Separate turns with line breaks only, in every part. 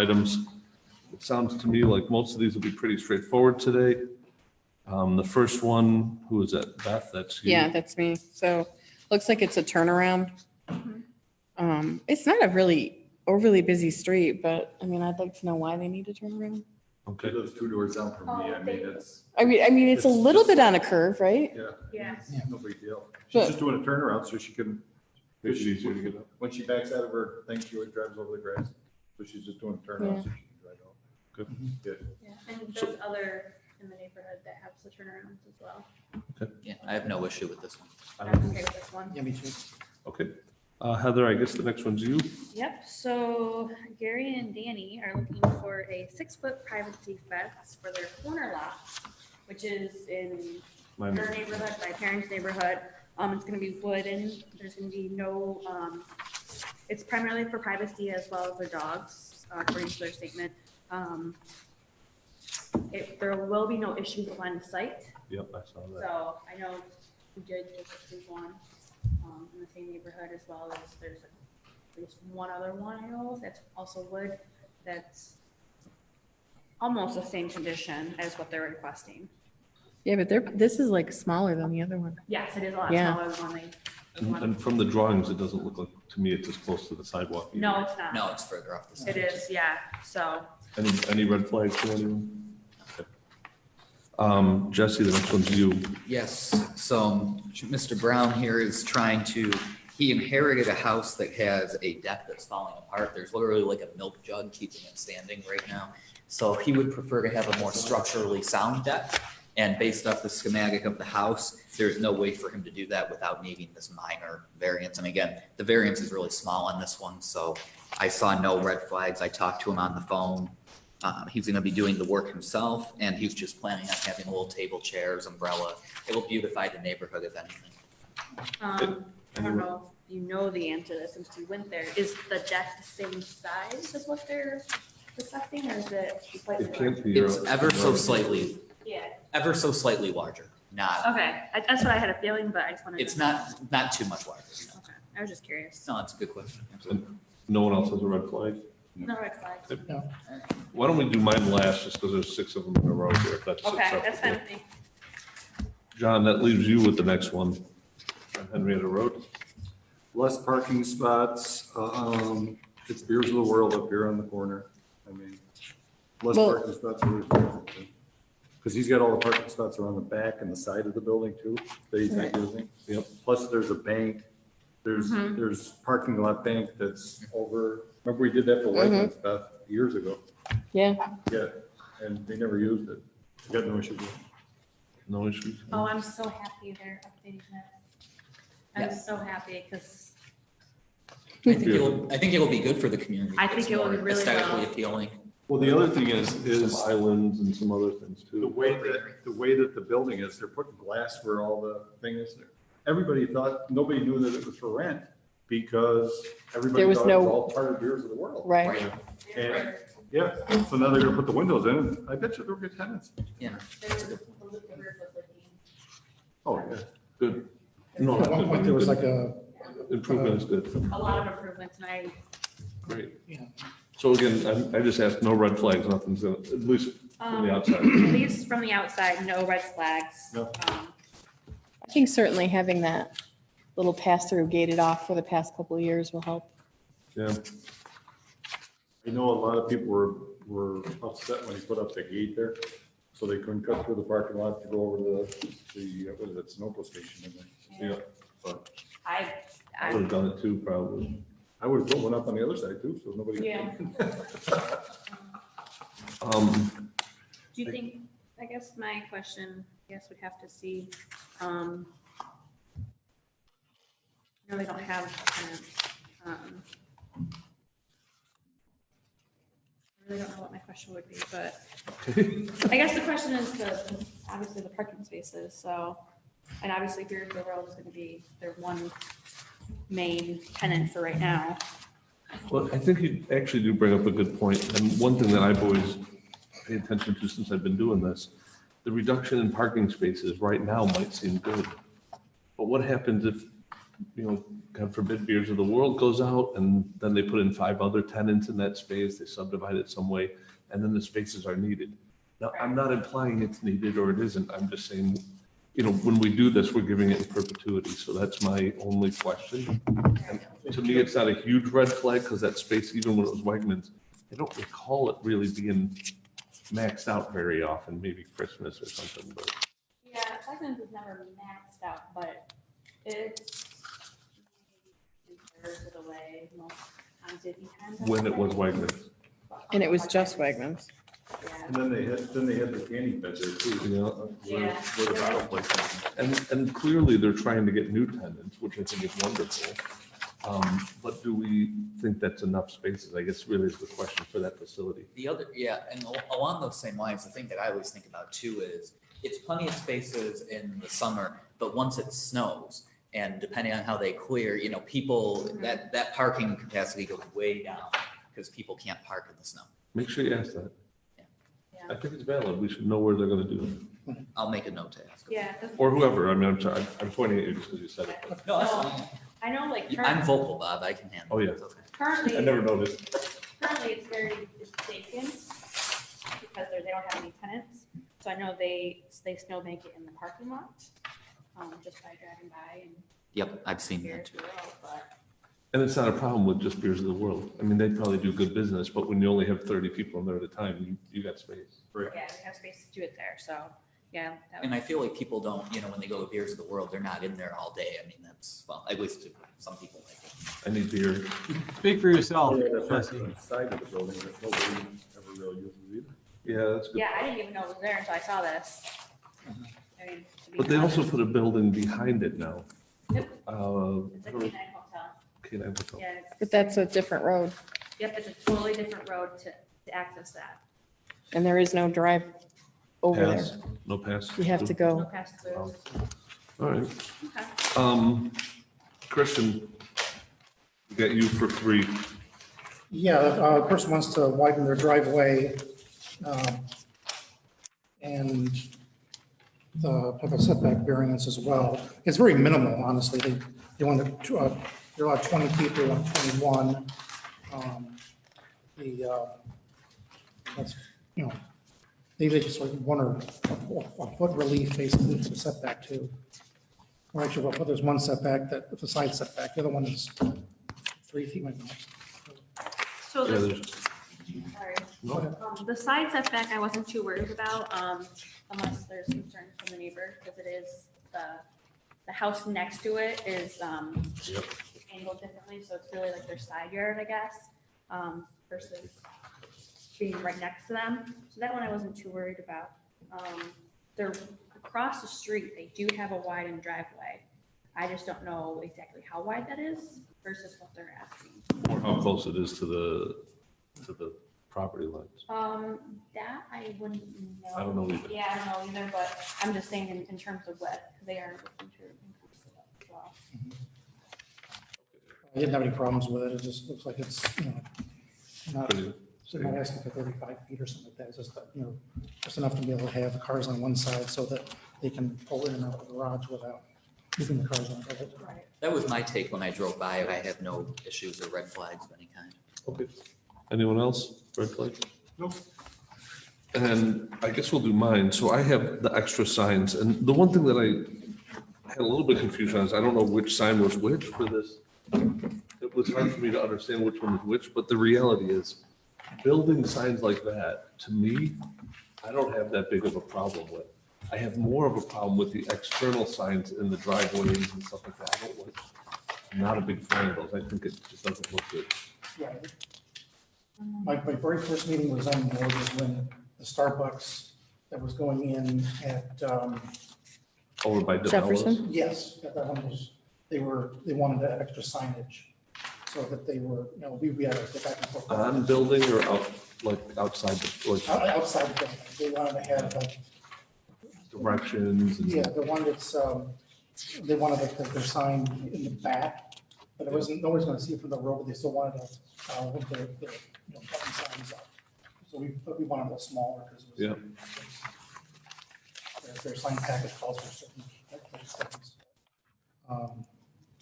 items. It sounds to me like most of these will be pretty straightforward today. The first one, who is that? Beth, that's you?
Yeah, that's me. So looks like it's a turnaround. It's not a really overly busy street, but I mean, I'd like to know why they need to turn around.
Okay,
It lives 2 doors down from me. I mean, it's,
I mean, it's a
It's
little
just-
bit on a curve, right?
yeah,
Yeah.
no big deal. She's
But-
just doing a turnaround so she can,
makes it easier to get up.
when she backs out of her thing, she always drives over the grass. So she's just doing a turnaround
Yeah.
so she can drive out.
Good.
Good.
Yeah, and
So-
there's other in the neighborhood that have the turnarounds as well.
Yeah, I have no issue with this one.
I'm okay with this one.
Yeah, me too.
Okay. Heather, I guess the next one's you.
Yep, so Gary and Danny are looking for a 6-foot privacy fence for their corner lot, which is in
Mine.
her neighborhood, my parents' neighborhood. It's gonna be wooden, there's gonna be no, it's primarily for privacy as well as their dogs, according to their statement. There will be no issues with line of sight.
Yep, I saw that.
So I know we did just approve one in the same neighborhood as well as there's at least one other one I know of that's also wood that's almost the same condition as what they're requesting.
Yeah, but this is like smaller than the other one.
Yes, it is a lot
Yeah.
smaller than one they.
And from the drawings, it doesn't look like, to me, it's as close to the sidewalk. either.
No, it's not.
No, it's further off the side.
It is, yeah, so.
Any red flags for anyone? Okay. Jesse, the next one's you.
Yes, so Mr. Brown here is trying to, he inherited a house that has a deck that's falling apart. There's literally like a milk jug keeping it standing right now. So he would prefer to have a more structurally sound deck. And based off the schematic of the house, there's no way for him to do that without needing this minor variance. And again, the variance is really small on this one, so I saw no red flags. I talked to him on the phone. He's gonna be doing the work himself, and he's just planning on having a little table, chairs, umbrella. It'll beautify the neighborhood if anything.
I don't know if you know the answer to this since you went there. Is the deck the same size as what they're requesting or is it slightly
It
larger?
can't be.
It's ever so slightly larger, not,
Okay, that's what I had a feeling, but I just wanted to.
it's not too much larger.
Okay, I was just curious.
No, it's a good question. Absolutely.
No one else has a red flag?
No red flags.
Why don't we do mine last, just because there's 6 of them in a row here, if that's
Okay, that's fine
acceptable.
with me.
John, that leaves you with the next one. On Henrietta Road.
Less parking spots, it's Beers of the World up here on the corner. I mean, less
Well-
parking spots. Because he's got all the parking spots around the back and the side of the building too, that he's not using.
Yep.
Plus there's a bank, there's parking lot bank that's over, remember we did that for Whiteman's, Beth, years ago?
Yeah.
Yeah, and they never used it. We got no issue with it.
No issues?
Oh, I'm so happy they're updating this. I'm
Yes.
so happy because
I think it'll be good for the community.
I think
It's
it will
more
be really
aesthetically
well.
appealing.
Well, the other thing
Some islands and some other things
the
too.
way that the building is, they're putting glass where all the thing is there. Everybody thought, nobody knew that it was for rent because everybody
There was
thought it was
no-
all part of Beers of the World.
Right.
And, yeah, so now they're gonna put the windows in, and I bet you they'll get tenants.
Yeah.
Oh, yeah.
Good. No,
At one point, there was like a,
improvement is good.
a lot of improvements and I,
Great.
Yeah.
So again, I just asked no red flags, nothing's, at least from the outside.
at least from the outside, no red flags.
No.
I think certainly having that little pass-through gated off for the past couple of years will help.
Yeah.
I know a lot of people were upset when he put up the gate there, so they couldn't cut through the parking lot to go over to the, what is it, Sunoco station in there.
Yeah. But
I
I would have done it too, probably.
I would have put one up on the other side too, so nobody.
Yeah.
Um,
Do you think, I guess my question, I guess we'd have to see, no, they don't have tenants. I really don't know what my question would be, but I guess the question is obviously the parking spaces, so, and obviously Beers of the World is gonna be their one main tenant for right now.
Well, I think you actually do bring up a good point, and one thing that I've always paid attention to since I've been doing this, the reduction in parking spaces right now might seem good, but what happens if God forbid, Beers of the World goes out, and then they put in 5 other tenants in that space, they subdivide it some way, and then the spaces are needed. Now, I'm not implying it's needed or it isn't, I'm just saying, when we do this, we're giving it in perpetuity, so that's my only question. And to me, it's not a huge red flag, because that space, even when it was Wegmans, I don't recall it really being maxed out very often, maybe Christmas or something, but.
Yeah, Wegmans was never maxed out, but it's two-thirds of the way, most times it becomes.
When it was Wegmans.
And it was just Wegmans.
Yeah.
And then they had the canning bed there too.
Yeah.
Where the bottle place is.
And clearly, they're trying to get new tenants, which I think is wonderful. But do we think that's enough spaces? I guess really is the question for that facility.
The other, yeah, and along those same lines, the thing that I always think about too is it's plenty of spaces in the summer, but once it snows and depending on how they clear, people, that parking capacity goes way down because people can't park in the snow.
Make sure you ask that.
Yeah.
I think it's valid. We should know where they're gonna do it.
I'll make a note to ask.
Yeah.
Or whoever. I mean, I'm sorry, I'm pointing at you just because you said it. but-
No, that's fine.
I know, like,
I'm vocal, Bob. I can handle it.
Oh, yeah.
It's okay.
currently.
I never noticed.
Currently, it's vacant because they don't have any tenants. So I know they snow bank it in the parking lot, just by driving by and
Yep, I've seen
here
that
to
too.
the world, but
And it's not a problem with just Beers of the World. I mean, they probably do good business, but when you only have 30 people in there at a time, you got space.
yeah, we have space to do it there. So, yeah. that
And I feel like people don't, when they go to Beers of the World, they're not in there all day. I mean, that's, well, at least to some people like it.
I need beer.
Speak for yourself,
Yeah, that's
Jesse.
on the side of the building that nobody ever really uses either.
Yeah, that's good.
Yeah, I didn't even know it was there until I saw this. I mean, to be
But they also
honest,
put a building behind it now.
Yep.
Uh,
It's a K9 hotel.
K9 Hotel.
Yeah, it's,
But that's a different road
yep, it's a totally different road to access that.
and there is no drive over there.
Pass, no pass.
You have to
No
go.
pass through.
All right.
Okay.
Christian, we got you for 3.
Yeah, the person wants to widen their driveway and have a setback variance as well. It's very minimal, honestly. They want to, they're allowed 20 feet, they want 21. That's, they just like want a foot relief basically to the setback too. Or actually, well, there's one setback that, the side setback, the other one is 3 feet. Maybe.
So
Yeah,
this,
there's,
sorry.
no,
The side setback, I wasn't too worried about, unless there's concern from the neighbor, because it is, the house next to it is,
Yep.
angled differently, so it's really like their side yard, I guess, versus being right next to them. So that one I wasn't too worried about. They're across the street, they do have a widened driveway. I just don't know exactly how wide that is versus what they're asking.
or how close it is to the property lines.
That I wouldn't know.
I don't know either.
Yeah, I don't know either, but I'm just saying in terms of width, they are looking to increase it as well.
I didn't have any problems with it. It just looks like it's, not,
Pretty-
they're not asking for 35 feet or something like that. It's just, just enough to be able to have the cars on one side so that they can pull in and out of the garage without moving the cars on the other.
Right.
That was my take when I drove by. I had no issues or red flags of any kind.
Okay. Anyone else? Red flag?
Nope.
And I guess we'll do mine. So I have the extra signs, and the one thing that I had a little bit confusion on is I don't know which sign was which for this. It was hard for me to understand which one was which, but the reality is, building signs like that, to me, I don't have that big of a problem with. I have more of a problem with the external signs in the driveways and stuff like that. I don't like, I'm not a big fan of those. I think it just doesn't look good.
Right. My very first meeting with zoning board was when the Starbucks that was going in at,
Over by DeBellas.
Jefferson?
yes, that one was, they wanted that extra signage. So that they were, we had to get back and forth.
On building or out, like outside the, like
Outside the building, they wanted to have like,
directions and.
yeah, the one that's, they wanted their sign in the back, but it wasn't, nobody's gonna see it from the road, but they still wanted to, with their button signs up. So we wanted a little smaller because it was. Their sign package calls for certain things.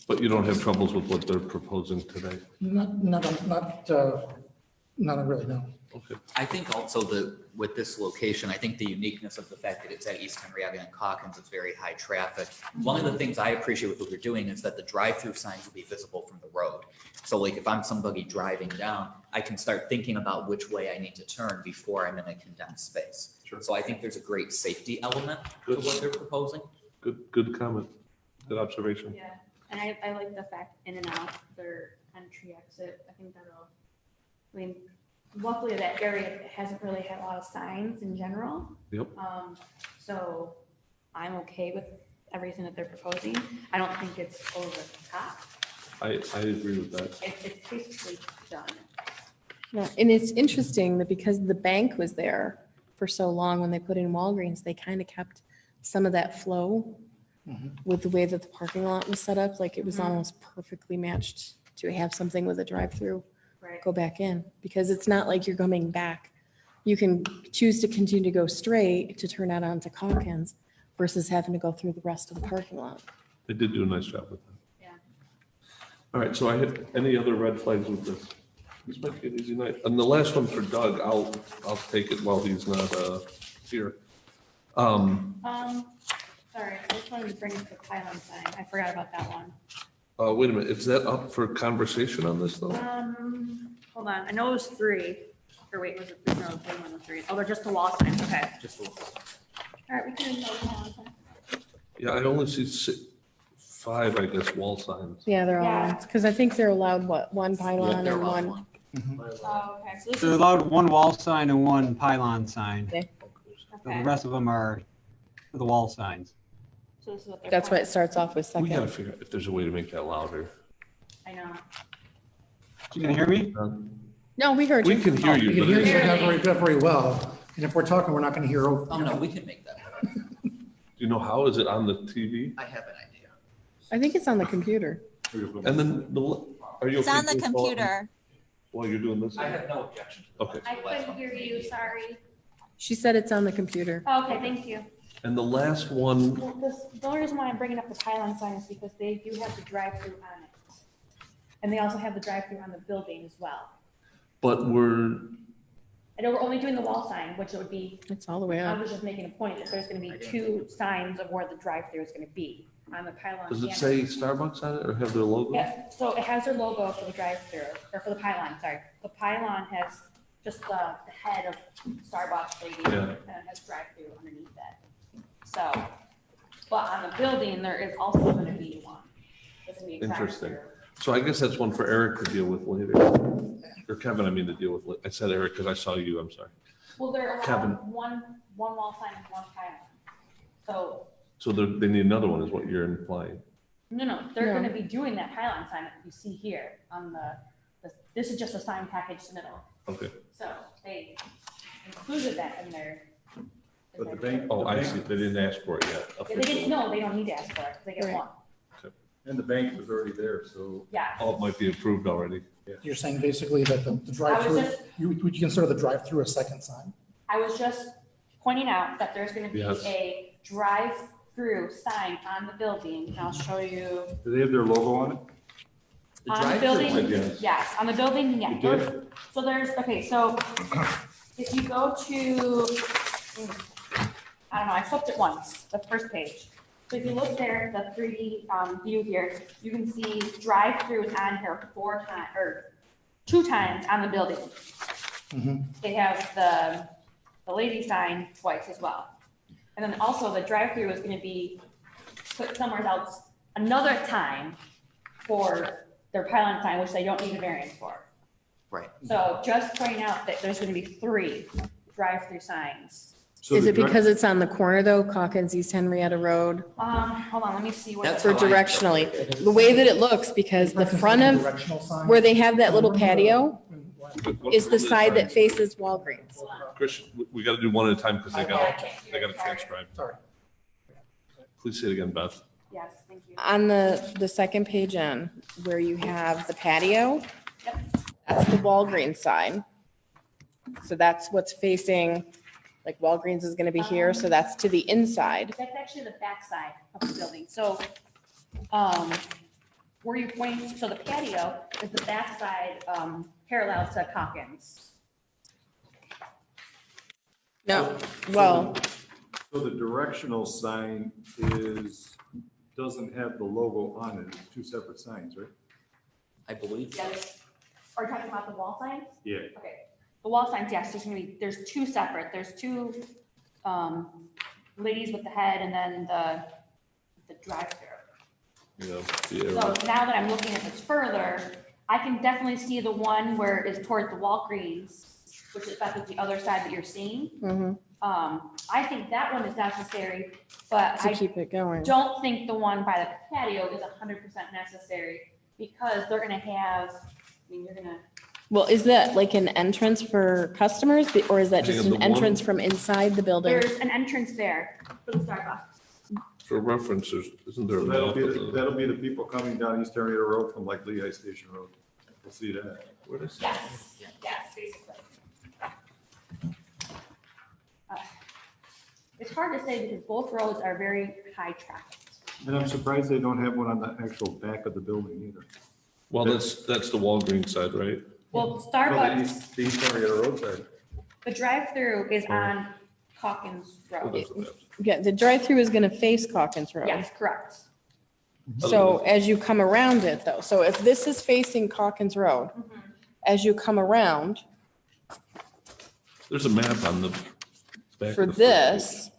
But you don't have troubles with what they're proposing today?
Not really, no.
Okay.
I think also that with this location, I think the uniqueness of the fact that it's at East Henrietta and Calkins, it's very high traffic. One of the things I appreciate with what we're doing is that the drive-through signs will be visible from the road. So like if I'm somebody driving down, I can start thinking about which way I need to turn before I'm in a condensed space.
Sure.
So I think there's a great safety element to what they're proposing.
Good comment. Good observation.
Yeah, and I like the fact in and out, their entry exit, I think that'll, I mean, luckily that area hasn't really had a lot of signs in general.
Yep.
So I'm okay with everything that they're proposing. I don't think it's over the top.
I agree with that.
It's basically done.
Yeah, and it's interesting that because the bank was there for so long, when they put in Walgreens, they kind of kept some of that flow with the way that the parking lot was set up, like it was
Mhm.
almost perfectly matched to have something with a drive-through
Right.
go back in, because it's not like you're coming back. You can choose to continue to go straight to turn out onto Calkins versus having to go through the rest of the parking lot.
They did do a nice job with that.
Yeah.
All right, so I hit any other red flags with this? This might be an easy night. And the last one for Doug, I'll take it while he's not here.
Sorry, I just wanted to bring up the pylon sign. I forgot about that one.
Wait a minute, is that up for conversation on this though?
Hold on, I know it was 3. Or wait, was it 3? No, it was 3. Oh, they're just the wall signs, okay.
Just a little.
All right, we can go pylon sign.
Yeah, I only see 5, I guess, wall signs.
Yeah, they're all,
Yeah.
because I think they're allowed, what, one pylon
They're
and
allowed
one.
Oh, okay, so this
They're
is,
allowed one wall sign and one pylon sign. The
okay,
rest of them are the wall signs.
so this is what they're.
That's why it starts off with
We gotta
second.
figure out if there's a way to make that louder.
I know.
You can hear me?
No, we heard
We
you.
can hear
You
you,
can
but
hear
it-
you very well, and if we're talking, we're not gonna hear.
Oh, no, we can make that happen.
do you know how? Is it on the TV?
I have an idea.
I think it's on the computer.
And then are you?
It's
okay
on the
to follow-
computer.
While you're doing this?
I have no objection to the
Okay.
I couldn't hear you, sorry.
She said it's on the computer.
Okay, thank you.
And the last one,
Well, the only reason why I'm bringing up the pylon sign is because they do have the drive-through on it. And they also have the drive-through on the building as well.
but we're,
I know we're only doing the wall sign, which would be,
It's all the way
I
up.
was just making a point that there's gonna be 2 signs of where the drive-through is gonna be on the pylon.
does it
and-
say Starbucks on it or have their logo?
Yeah, so it has their logo for the drive-through, or for the pylon, sorry. The pylon has just the head of Starbucks lady,
Yeah.
and it has drive-through underneath it. So, but on the building, there is also gonna be one. There's gonna be a
Interesting.
drive-through.
So I guess that's one for Eric to deal with later. Or Kevin, I mean, to deal with. I said Eric because I saw you, I'm sorry.
Well, they're
Kevin.
allowed one wall sign and one pylon. So,
So they need another one is what you're implying.
no, they're
No.
gonna be doing that pylon sign that you see here on this is just a sign package submittal.
Okay.
So they included that in their.
But the bank.
Oh,
the
I
bank-
see. They didn't ask for it yet.
They didn't,
officially.
no, they don't need to ask for it, 'cause they get
Right.
one.
And the bank was already there, so.
Yeah.
Oh, it might be approved already.
You're saying basically that the drive-through, would you consider the drive-through a second sign?
I was just pointing out that there's gonna be
Yes.
a drive-through sign on the building, and I'll show you.
Do they have their logo on it?
The
On the
drive-through
building,
might be-
Yes.
yes, on the building, yeah.
You did?
So there's, okay, so if you go to, I don't know, I flipped it once, the first page. So if you look there, the 3D view here, you can see drive-throughs on here 4 times, or 2 times on the building.
Mhm.
They have the lady sign twice as well. And then also the drive-through is gonna be put somewhere else another time for their pylon sign, which they don't need a variance for.
Right.
So just pointing out that there's gonna be 3 drive-through signs.
So
Is
the
it
dri-
because it's on the corner though, Calkins, East Henrietta Road,
Hold on, let me see what.
That's
for
how I-
directionally? The way that it looks, because the front of,
Directional sign?
where they have that little patio
What-
is the
what
side that
signs?
faces Walgreens.
Chris, we got to do one at a time because they
Yeah, I
got
can't hear,
they got to
sorry.
transcribe.
Sorry.
Please say it again, Beth.
Yes, thank you.
On the second page in, where you have the patio,
Yep.
that's the Walgreens side. So that's what's facing, like Walgreens is gonna be here, so that's to the inside.
That's actually the back side of the building. So, where you're pointing, so the patio is the backside, parallel to Calkins.
No, well,
So the directional sign doesn't have the logo on it, it's two separate signs, right?
I believe.
Yes. Are you talking about the wall signs?
Yeah.
Okay, the wall signs, yes, there's two separate, there's two, ladies with the head and then the drive-through.
Yeah,
So
the arrow.
now that I'm looking at this further, I can definitely see the one where it's towards the Walgreens, which is that's the other side that you're seeing.
mhm,
I think that one is necessary, but
to
I
keep it going.
don't think the one by the patio is 100% necessary because they're gonna have, I mean, you're gonna,
Well, is that like an entrance for customers or is that just
Hang
an
on, the one-
entrance from inside the building?
there's an entrance there for the Starbucks.
For reference, isn't there a
So that'll
map
be,
of
the-
the,
that'll be the people coming down East Henrietta Road from like Lehigh Station Road. We'll see that.
where is it?
Yes, yes, basically. It's hard to say because both roads are very high traffic.
And I'm surprised they don't have one on the actual back of the building either.
Well, that's the Walgreens side, right?
Well,
No, the
Starbucks,
the East Henrietta Road side.
the drive-through is on Calkins
Oh,
Road.
there's the map.
Yeah, the drive-through is gonna face Calkins Road.
Yes, correct.
So as you come around it though, so if this is facing Calkins Road, as you come around
There's a map on the back.
for
of the front
this,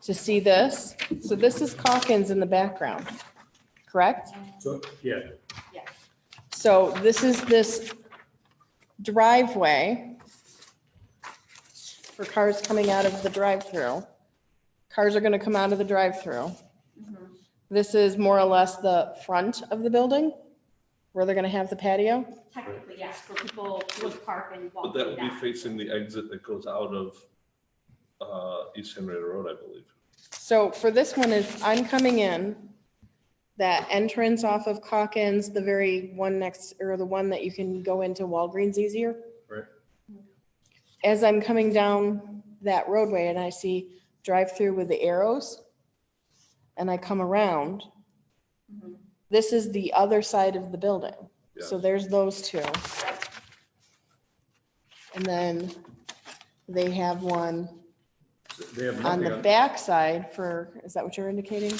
to see this, so this is Calkins in the background, correct?
So, yeah,
Yes.
So this is this driveway for cars coming out of the drive-through. Cars are gonna come out of the drive-through. This is more or less the front of the building, where they're gonna have the patio.
Technically, yes, for people who would park and
But
walk
that would be
down.
facing the exit that goes out of East Henrietta Road, I believe.
So for this one, if I'm coming in, that entrance off of Calkins, the very one next, or the one that you can go into Walgreens easier.
Right.
As I'm coming down that roadway and I see drive-through with the arrows, and I come around,
Mhm.
this is the other side of the building. So
Yeah.
there's those two. And then they have one
they have
on
nothing
the
on,
back side for, is that what you're indicating?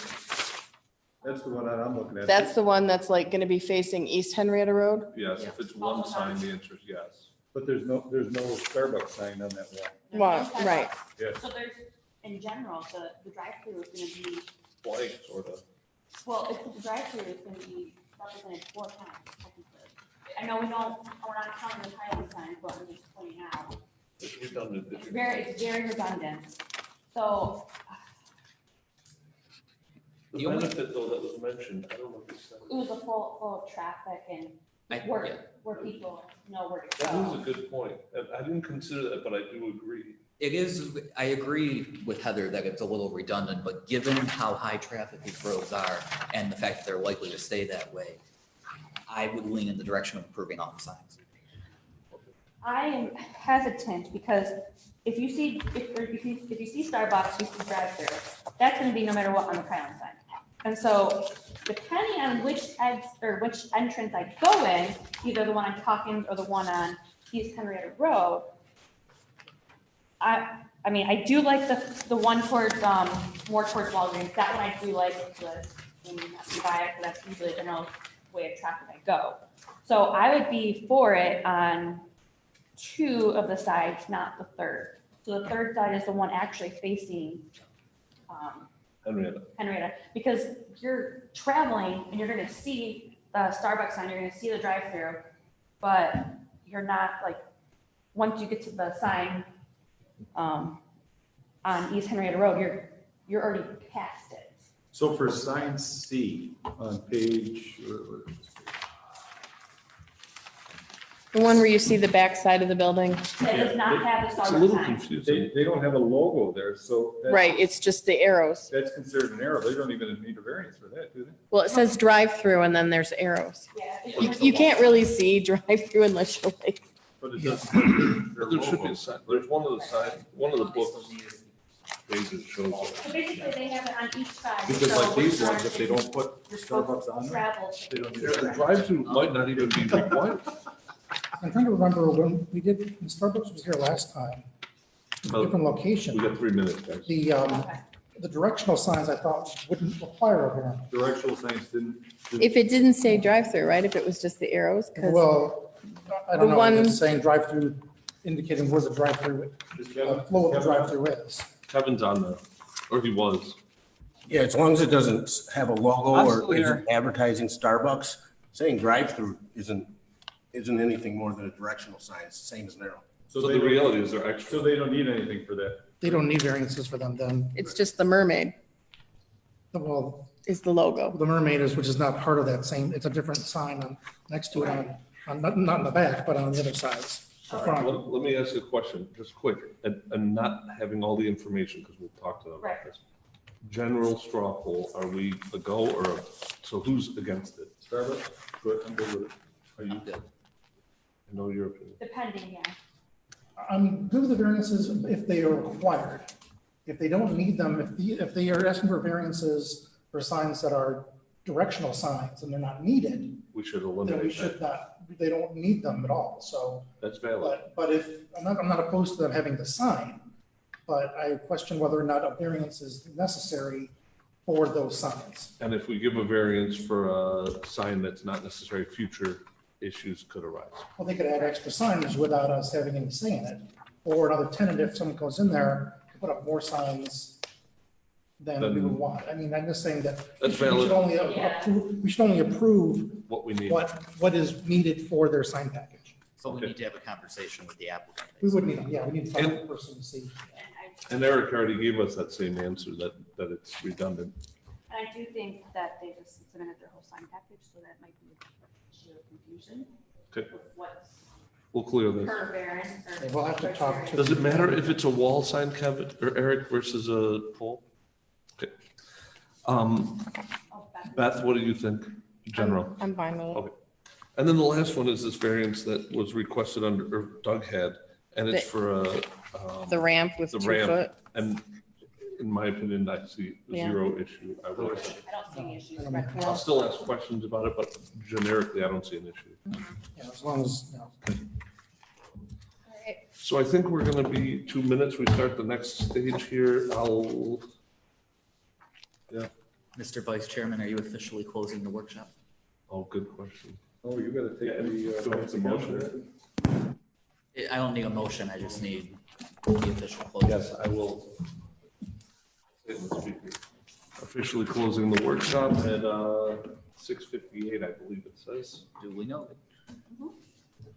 that's the one that I'm looking at.
That's the one that's like gonna be facing East Henrietta Road?
Yes, if it's one sign, the answer is yes.
But there's no Starbucks sign on that wall.
Well, right.
So there's, in general, the drive-through is gonna be,
Blank, sort of.
well, the drive-through is gonna be represented 4 times technically. I know we're not counting the pilot signs, but I'm just pointing out.
It's redundant.
It's very redundant. So,
The benefit though that was mentioned, I don't know if it's.
it was a full of traffic and
Yeah.
where people know where to
That is a
go.
good point. And I didn't consider that, but I do agree.
It is, I agree with Heather that it's a little redundant, but given how high traffic these roads are and the fact that they're likely to stay that way, I would lean in the direction of improving all the signs.
I am hesitant because if you see Starbucks, you see drive-through, that's gonna be no matter what on the pylon sign. And so depending on which entrance I go in, either the one on Calkins or the one on East Henrietta Road, I mean, I do like the one towards, more towards Walgreens, that one I do like, that's usually the general way of traffic I go. So I would be for it on 2 of the sides, not the third. So the third side is the one actually facing,
Henrietta.
Henrietta, because you're traveling and you're gonna see the Starbucks sign, you're gonna see the drive-through, but you're not like, once you get to the sign, on East Henrietta Road, you're already past it.
So for sign C on page,
The one where you see the back side of the building.
That does not have the
It's a
Starbucks
little
sign.
confusing.
they don't have a logo there, so. that's-
Right, it's just the arrows.
That's considered an arrow. They don't even need a variance for that, do they?
Well, it says drive-through and then there's arrows.
Yeah.
You can't really see drive-through unless you're like,
But it doesn't.
But there should be a sign. There's one of the sign, one of the books. page that shows it.
So basically, they have it on each side.
Because
so
like these
we're
ones, if they don't put
you're supposed
Starbucks on
to
them,
travel.
they don't need
Yeah, the
it.
drive-through might not even be required.
I'm trying to remember when we did, when Starbucks was here last time, in a different location.
We got 3 minutes, guys.
Okay.
The directional signs I thought wouldn't require a variance.
Directional signs didn't.
If it didn't say drive-through, right? If it was just the arrows, because
Well, I don't
The
know,
one-
it's saying drive-through indicating where the drive-through,
Is Kevin-
flow of the
Kevin-
drive-through is.
Kevin's on there, or he was.
Yeah, as long as it doesn't have a logo
I'm
or
still here.
isn't advertising Starbucks, saying drive-through isn't anything more than a directional sign. It's the same as an arrow.
So
they
the
don't-
reality is they're extra.
So they don't need anything for that.
They don't need variances for them then.
it's just the mermaid
Well,
is the logo.
the mermaid is, which is not part of that same, it's a different sign on, next to it not in the back, but on the other sides. the front.
Let me ask you a question, just quick, and not having all the information, because we'll talk to them about
Right.
this. General straw poll, are we a go or a, so who's against it?
Starbucks, good, I'm good with it.
Are you?
Good.
I know your opinion.
Depending, yeah.
I'm good with the variances if they are required. If they don't need them, if they are asking for variances for signs that are directional signs and they're not needed,
We should
then we
eliminate that.
should not, they don't need them at all, so.
That's valid.
But if, I'm not opposed to them having the sign, but I question whether or not a variance is necessary for those signs.
And if we give a variance for a sign that's not necessary, future issues could arise.
Well, they could add extra signage without us having any say in it. Or another tenant, if someone goes in there, to put up more signs than we would want. I mean, I'm just saying that.
That's
we should
valid.
only
Yeah.
approve- We should only approve
What we need.
what is needed for their sign package.
So we
Okay.
need to have a conversation with the applicant.
We would need them, yeah, we need to find
And-
a person to see.
And
And Eric already gave us that same answer, that it's redundant.
I do think that they just submitted their whole sign package, so that might be a little confusion
Okay,
with what's
we'll clear this.
per variance or.
Okay, we'll have to talk to-
Does it matter if it's a wall sign, Kevin, or Eric, versus a pole? Okay.
Oh,
Beth, what do you think, general?
I'm fine with it.
Okay. And then the last one is this variance that was requested under, or Doug had, and it's
The-
for a.
The ramp with
The
2
ramp.
foot.
And in my opinion, I see
Yeah.
zero issue. I would,
I don't see any issues.
I'll still ask questions about it, but generically, I don't see an issue.
Yeah, as long as, you know,
So I think we're gonna be 2 minutes. We start the next stage here.
Mr. Vice Chairman, are you officially closing the workshop?
Oh, good question.
Oh, you gotta take
Yeah,
the.
so it's a motion.
I don't need a motion, I just need the official closing.
Yes, I will. Say it in the speaker. Officially closing the workshop at 6:58, I believe it says.
Duly noted.